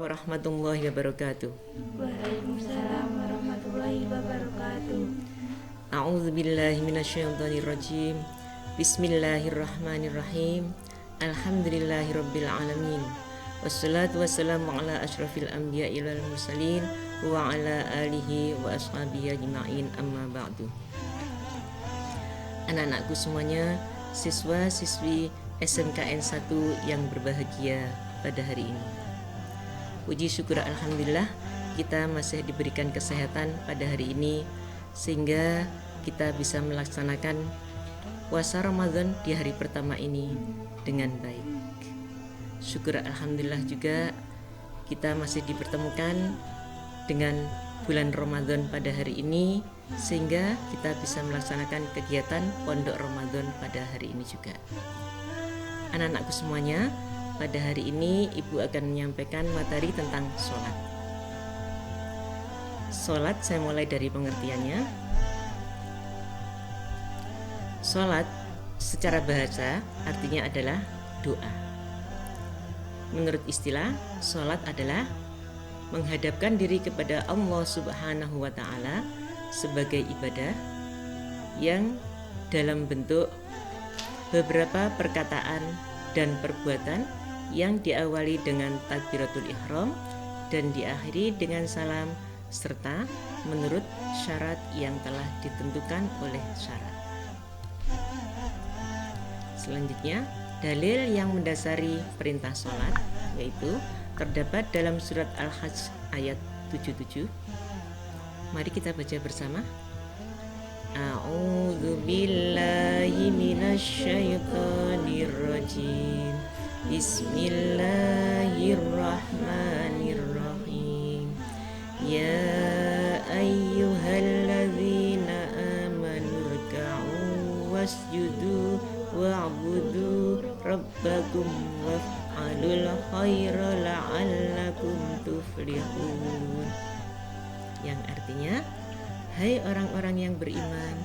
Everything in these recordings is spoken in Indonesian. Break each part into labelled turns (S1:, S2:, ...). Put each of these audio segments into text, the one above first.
S1: warahmatullahi wabarakatuh.
S2: Waalaikumsalam warahmatullahi wabarakatuh.
S1: A'udzubillahi minasyaitonirrajim. Bismillahirrahmanirrahim. Alhamdulillahirabbil alamin. Wassalatu wassalamu ala asyrafil anbiya'i wal mursalin wa ala alihi wa ashabihi ajma'in, amma ba'du. Anak-anakku semuanya, siswa-siswi SMKN 1 yang berbahagia pada hari ini. Puji syukur alhamdulillah kita masih diberikan kesehatan pada hari ini sehingga kita bisa melaksanakan puasa Ramadan di hari pertama ini dengan baik. Syukur alhamdulillah juga kita masih dipertemukan dengan bulan Ramadan pada hari ini sehingga kita bisa melaksanakan kegiatan Pondok Ramadan pada hari ini juga. Anak-anakku semuanya, pada hari ini Ibu akan menyampaikan materi tentang sholat. Sholat, saya mulai dari pengertiannya. Sholat secara bahasa artinya adalah doa. Menurut istilah, sholat adalah menghadapkan diri kepada Allah Subhanahu wa Ta'ala sebagai ibadah yang dalam bentuk beberapa perkataan dan perbuatan yang diawali dengan takbiratul ihram dan diakhiri dengan salam serta menurut syarat yang telah ditentukan oleh syarat. Selanjutnya, dalil yang mendasari perintah sholat yaitu terdapat dalam surat Al-Hajj ayat 77. Mari kita baca bersama. A'udzu billahi minasyaitonir rajim. Bismillahirrahmanirrahim. Ya ayyuhalladzina amanu ruk'u wasjudu wa'budu rabbakum waf'alul khaira la'allakum tuflihun. Yang artinya, hai orang-orang yang beriman,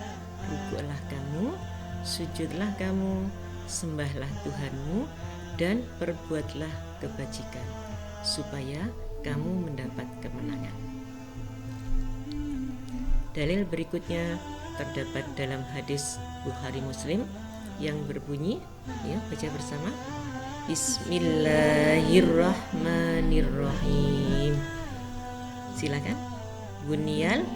S1: rukuklah kamu, sujudlah kamu, sembahlah Tuhanmu, dan perbuatlah kebajikan, supaya kamu mendapat kemenangan. Dalil berikutnya terdapat dalam hadis Bukhari Muslim yang berbunyi, ya, baca bersama. Bismillahirrahmanirrahim. Silakan. Bunyal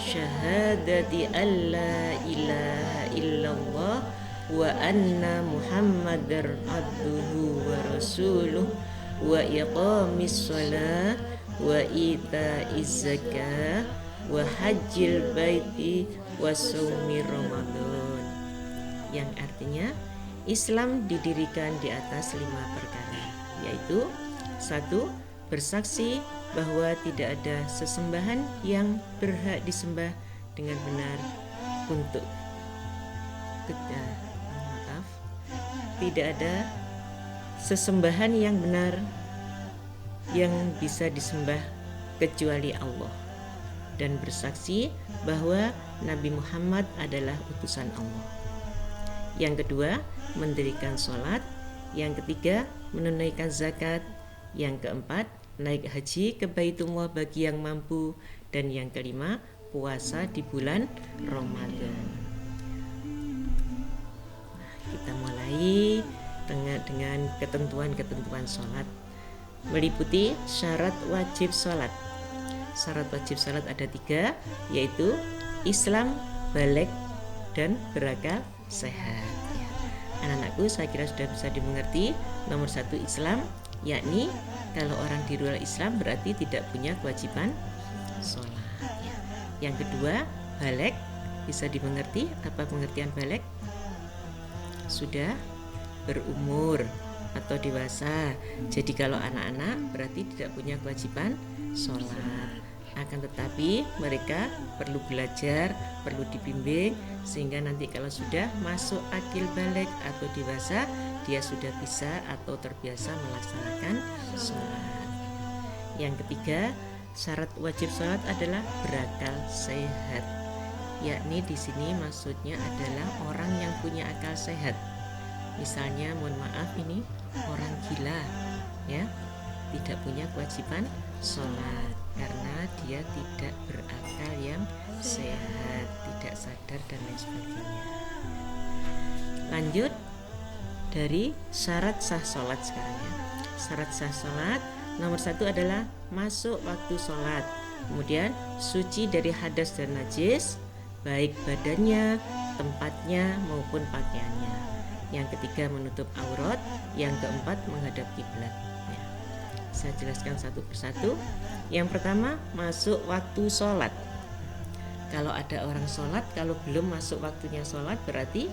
S1: syahadati alla ilaha illallah wa anna muhammadar abduhu wa rasuluh wa iqamis shalah wa itaiz zakah wa hajjil baiti wa shaumi ramadan. Yang artinya, Islam didirikan di atas 5 perkara, yaitu 1. Bersaksi bahwa tidak ada sesembahan yang berhak disembah dengan benar tidak ada sesembahan yang benar yang bisa disembah kecuali Allah, dan bersaksi bahwa Nabi Muhammad adalah utusan Allah. Yang kedua, mendirikan sholat. Yang ketiga, menunaikan zakat. Yang keempat, naik haji ke Baitullah bagi yang mampu. Dan yang kelima, puasa di bulan Ramadan. Kita mulai dengan ketentuan-ketentuan sholat. Meliputi syarat wajib sholat. Syarat wajib sholat ada 3, yaitu Islam, baligh, dan berakal sehat. Anak-anakku, saya kira sudah bisa dimengerti. Nomor 1 Islam, yakni kalau orang di luar Islam berarti tidak punya kewajiban sholat. Yang kedua, baligh, bisa dimengerti. Apa pengertian baligh? Sudah berumur atau dewasa. Jadi kalau anak-anak berarti tidak punya kewajiban sholat. Akan tetapi mereka perlu belajar, perlu dibimbing sehingga nanti kalau sudah masuk akil baligh atau dewasa, dia sudah bisa atau terbiasa melaksanakan sholat. Yang ketiga, syarat wajib sholat adalah berakal sehat. Yakni di sini maksudnya adalah orang yang punya akal sehat. Misalnya mohon maaf ini orang gila ya, tidak punya kewajiban sholat karena dia tidak berakal yang sehat, tidak sadar dan lain sebagainya. Lanjut dari syarat sah sholat sekarang ya. Syarat sah sholat nomor 1 adalah masuk waktu sholat, kemudian suci dari hadas dan najis, baik badannya, tempatnya maupun pakaiannya. Yang ketiga menutup aurat, yang keempat menghadap kiblat. Ya. Saya jelaskan satu persatu. Yang pertama masuk waktu sholat. Kalau ada orang sholat, kalau belum masuk waktunya sholat berarti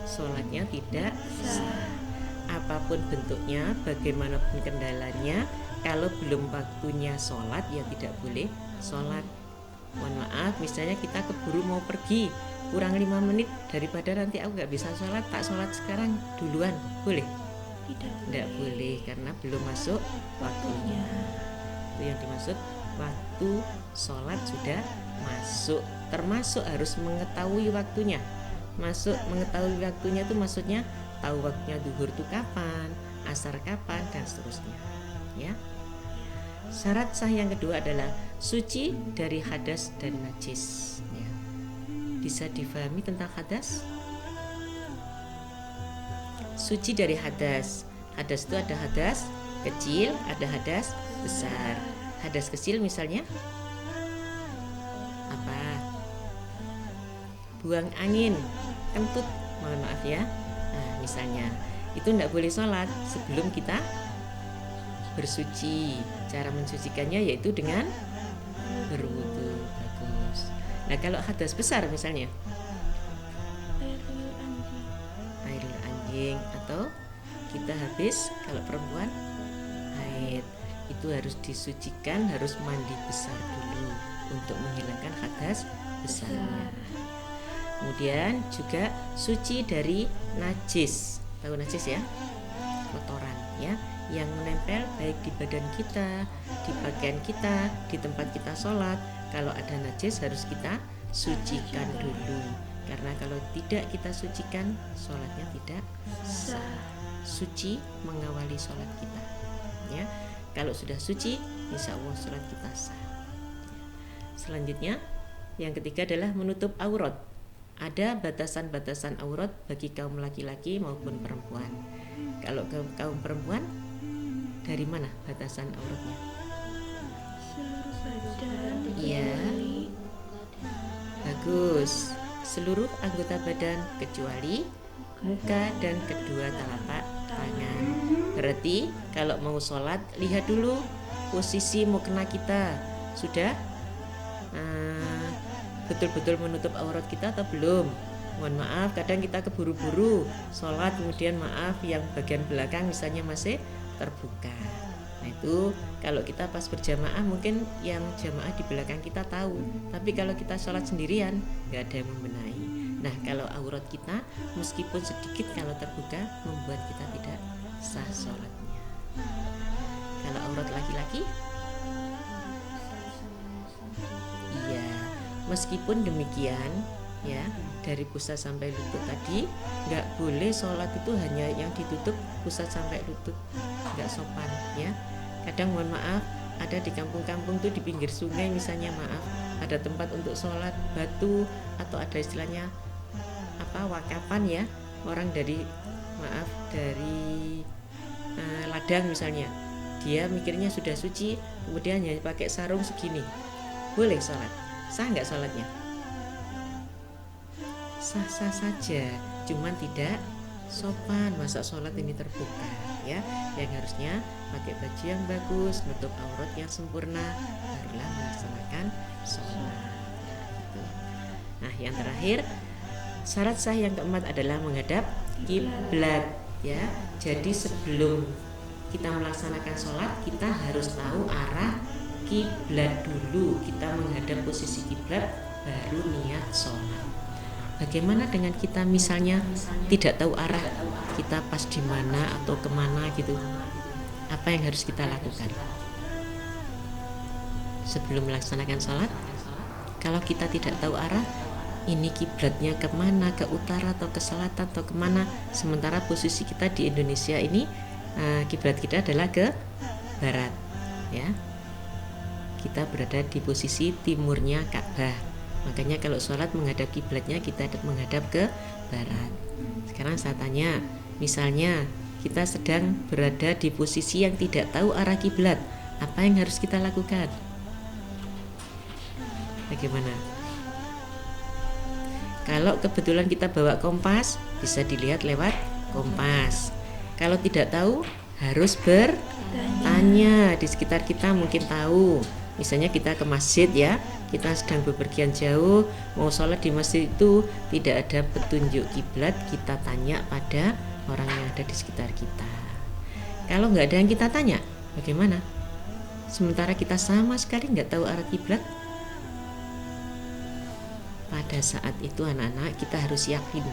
S1: sholatnya tidak sah. Apapun bentuknya, bagaimanapun kendalanya, kalau belum waktunya sholat ya tidak boleh sholat. Mohon maaf, misalnya kita keburu mau pergi, kurang 5 menit, daripada nanti aku gak bisa sholat, tak sholat sekarang duluan, boleh? Tidak boleh, karena belum masuk waktunya. Itu yang dimaksud waktu sholat sudah masuk, termasuk harus mengetahui waktunya. Masuk mengetahui waktunya itu maksudnya tahu waktunya duhur itu kapan, asar kapan, dan seterusnya ya. Syarat sah yang kedua adalah suci dari hadas dan najis ya. Bisa difahami tentang hadas? Suci dari hadas. Hadas itu ada hadas kecil, ada hadas besar. Hadas kecil misalnya apa? Buang angin, kentut, mohon maaf ya. Nah, misalnya itu tidak boleh sholat sebelum kita bersuci. Cara mensucikannya yaitu dengan berwudu. Bagus. Nah, kalau hadas besar misalnya air liur anjing, atau kita habis kalau perempuan haid, itu harus disucikan, harus mandi besar dulu untuk menghilangkan hadas besarnya. Kemudian juga suci dari najis. Tahu najis ya? Kotoran ya, yang menempel baik di badan kita, di pakaian kita, di tempat kita sholat. Kalau ada najis harus kita sucikan dulu, karena kalau tidak kita sucikan, sholatnya tidak sah. Suci mengawali sholat kita ya. Kalau sudah suci, insya Allah sholat kita sah. Selanjutnya yang ketiga adalah menutup aurat. Ada batasan-batasan aurat bagi kaum laki-laki maupun perempuan. Kalau kaum perempuan, dari mana batasan auratnya? Iya, bagus. Seluruh anggota badan kecuali muka dan kedua telapak tangan. Berarti kalau mau sholat, lihat dulu posisi mukena kita sudah betul-betul menutup aurat kita atau belum. Mohon maaf, kadang kita keburu-buru sholat, kemudian maaf yang bagian belakang misalnya masih terbuka. Nah itu kalau kita pas berjamaah mungkin yang jamaah di belakang kita tahu, tapi kalau kita sholat sendirian nggak ada yang membenahi. Nah kalau aurat kita meskipun sedikit kalau terbuka membuat kita tidak sah sholatnya. Kalau aurat laki-laki, iya, meskipun demikian ya, dari pusat sampai lutut tadi nggak boleh sholat itu hanya yang ditutup pusat sampai lutut, nggak sopan ya. Kadang mohon maaf, ada di kampung-kampung tuh di pinggir sungai misalnya, maaf, ada tempat untuk sholat batu atau ada istilahnya apa, wakapan ya, orang dari maaf dari ladang misalnya, dia mikirnya sudah suci, kemudian hanya pakai sarung segini, boleh sholat? Sah nggak sholatnya? Sah-sah saja, cuman tidak sopan. Masa sholat ini terbuka ya, yang harusnya pakai baju yang bagus, nutup aurat yang sempurna, barulah melaksanakan sholat gitu. Nah yang terakhir, syarat sah yang keempat adalah menghadap kiblat ya. Jadi sebelum kita melaksanakan sholat, kita harus tahu arah kiblat dulu. Kita menghadap posisi kiblat baru niat sholat. Bagaimana dengan kita misalnya tidak tahu arah, kita pas di mana atau kemana gitu, apa yang harus kita lakukan sebelum melaksanakan sholat? Kalau kita tidak tahu arah, ini kiblatnya kemana, ke utara atau ke selatan atau kemana. Sementara posisi kita di Indonesia ini kiblat kita adalah ke barat, ya. Kita berada di posisi timurnya Ka'bah. Makanya kalau sholat menghadap kiblatnya kita menghadap ke barat. Sekarang saya tanya, misalnya kita sedang berada di posisi yang tidak tahu arah kiblat, apa yang harus kita lakukan? Bagaimana? Kalau kebetulan kita bawa kompas, bisa dilihat lewat kompas. Kalau tidak tahu, harus bertanya. Di sekitar kita mungkin tahu. Misalnya kita ke masjid, ya, kita sedang bepergian jauh, mau sholat di masjid itu tidak ada petunjuk kiblat, kita tanya pada orang yang ada di sekitar kita. Kalau nggak ada yang kita tanya, bagaimana? Sementara kita sama sekali nggak tahu arah kiblat. Pada saat itu anak-anak kita harus yakin,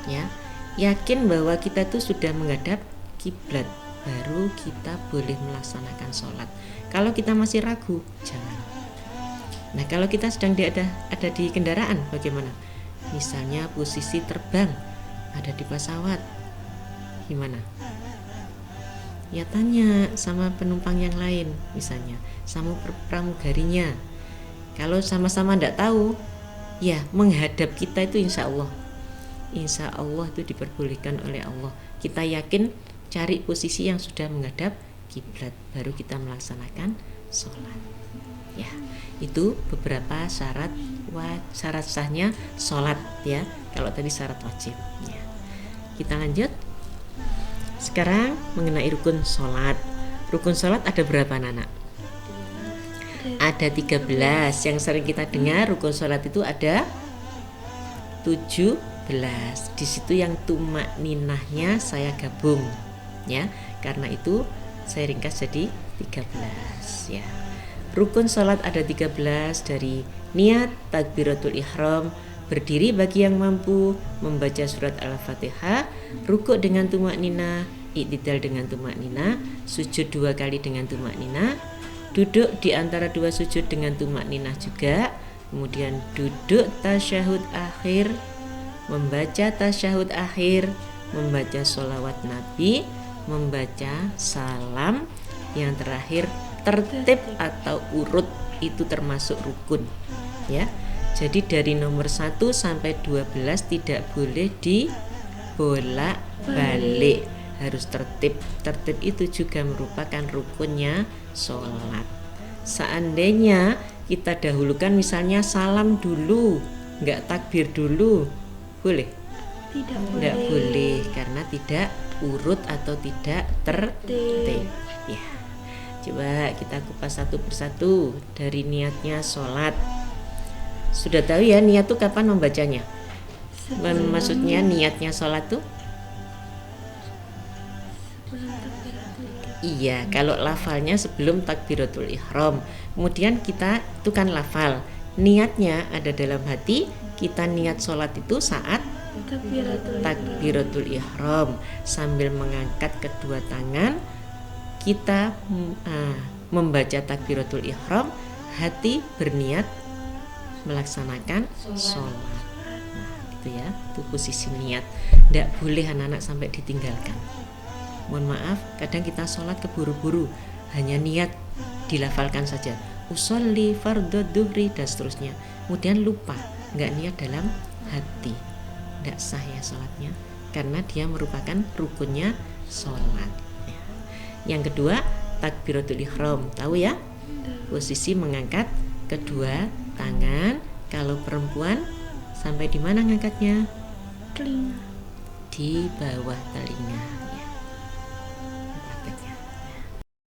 S1: ya, yakin bahwa kita tuh sudah menghadap kiblat, baru kita boleh melaksanakan sholat. Kalau kita masih ragu, jangan. Nah, kalau kita sedang ada di kendaraan, bagaimana? Misalnya posisi terbang, ada di pesawat, gimana? Ya tanya sama penumpang yang lain, misalnya sama pramugarinya. Kalau sama-sama tidak tahu, ya menghadap kita itu insya Allah itu diperbolehkan oleh Allah. Kita yakin, cari posisi yang sudah menghadap kiblat, baru kita melaksanakan sholat. Ya, itu beberapa syarat sahnya sholat, ya. Kalau tadi syarat wajib, ya. Kita lanjut. Sekarang mengenai rukun sholat. Rukun sholat ada berapa, anak? Ada 13. Yang sering kita dengar rukun sholat itu ada 17. Di situ yang tumak ninahnya saya gabung, ya. Karena itu saya ringkas jadi 13, ya. Rukun sholat ada 13, dari niat, takbiratul ihram, berdiri bagi yang mampu, membaca surat Al-Fatihah, rukuk dengan tumak nina, i'tidal dengan tumak nina, sujud 2 kali dengan tumak nina, duduk di antara 2 sujud dengan tumak ninah juga, kemudian duduk tasyahud akhir, membaca tasyahud akhir, membaca sholawat Nabi, membaca salam, yang terakhir tertib atau urut, itu termasuk rukun, ya. Jadi dari nomor 1 sampai 12 tidak boleh dibolak-balik, harus tertib. Tertib itu juga merupakan rukunnya sholat. Seandainya kita dahulukan misalnya salam dulu, nggak takbir dulu, boleh? Tidak boleh, karena tidak urut atau tidak tertib, ya. Coba kita kupas satu persatu. Dari niatnya sholat, sudah tahu ya niat itu kapan membacanya? Maksudnya niatnya sholat tuh? Iya, kalau lafalnya sebelum takbiratul ihram. Kemudian kita itu kan lafal, niatnya ada dalam hati. Kita niat sholat itu saat takbiratul ihram, sambil mengangkat kedua tangan kita membaca takbiratul ihram, hati berniat melaksanakan sholat. Nah, gitu ya, itu posisi niat. Tidak boleh anak-anak sampai ditinggalkan. Mohon maaf, kadang kita sholat keburu-buru, hanya niat dilafalkan saja, usolli fardhu dhuhri dan seterusnya, kemudian lupa, nggak niat dalam hati, tidak sah ya sholatnya, karena dia merupakan rukunnya sholat. Yang kedua, takbiratul ihram, tahu ya? Posisi mengangkat kedua tangan. Kalau perempuan sampai di mana ngangkatnya?
S2: Telinga.
S1: Di bawah telinga.